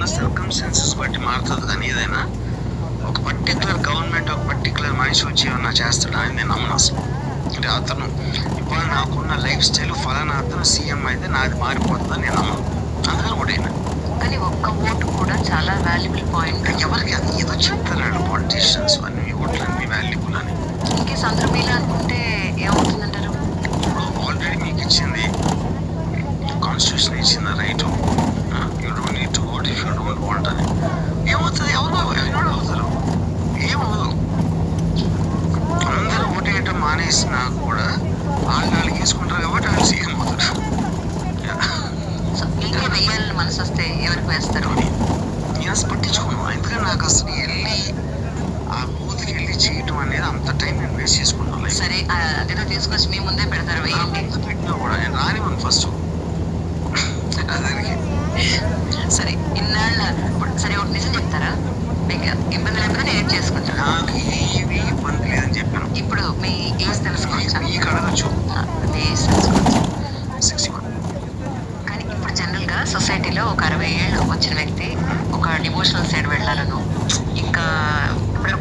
ఉన్న సర్కమ్స్టాన్సెస్ బట్టి మారుతుంది కానీ ఏదైనా ఒక పర్టికులర్ గవర్నమెంట్ ఒక పర్టికులర్ మనిషి వచ్చి ఏమన్నా చేస్తాడా అని నేను నమ్మను అసలు. అంటే అతను ఇప్పుడు నాకున్న లైఫ్ స్టైల్ ఫలానా అతను సీఎం అయితే నాది మారిపోతుందని నేను నమ్మను. అందుకని ఓటైనా. కానీ ఒక్క ఓటు కూడా చాలా వాల్యుబుల్ పాయింట్. ఎవరికి అది ఏదో చెప్తారు పాలిటీషియన్స్ అన్ని ఓట్లు అన్ని వాల్యుబుల్ అని. ఇంకేస్ అందరూ మీలా అనుకుంటే ఏమవుతుందంటారు? ఇప్పుడు ఆల్రెడీ మీకు ఇచ్చింది కాన్స్టిట్యూషన్ ఇచ్చింది right. You don't need to vote if you don't want అని. ఏమవుతుంది? ఎవరు అవుతారు? ఏమవుదు. అందరూ ఓటేయటం మానేసినా కూడా వాళ్ళు వేసుకుంటారు కాబట్టి వాళ్ళు సీఎం అవుతారు. సో మీకే వెయ్యాలని మనసు వస్తే ఎవరికి వేస్తారు? నేను అసలు పట్టించుకోను. ఎందుకంటే నాకు అసలు వెళ్ళి ఆ బూత్కి వెళ్ళి చేయటం అనేది అంత టైం నేను వేస్ట్ చేసుకుంటాను. సరే అదేదో తీసుకొచ్చి మీ ముందే పెడతారు, వేయండి. పెట్టినా కూడా నేను రానివ్వను ఫస్ట్. అదానికి సరే ఇన్నాళ్ళ సరే ఒకటి నిజం చెప్తారా? మీకు ఇబ్బంది లేకపోతే నేను చేసుకుంటాను. నాకు ఏమీ ఇబ్బంది లేదని చెప్పాను. ఇప్పుడు మీ ఏజ్ తెలుసుకోవచ్చా? మీకు అడగచ్చు. ఏజ్ తెలుసుకోవచ్చు. 61. కానీ ఇప్పుడు జనరల్గా సొసైటీలో ఒక 60 ఏళ్ళు వచ్చిన వ్యక్తి ఒక డివోషనల్ సైడ్ వెళ్ళాలను ఇంకా ఇప్పుడు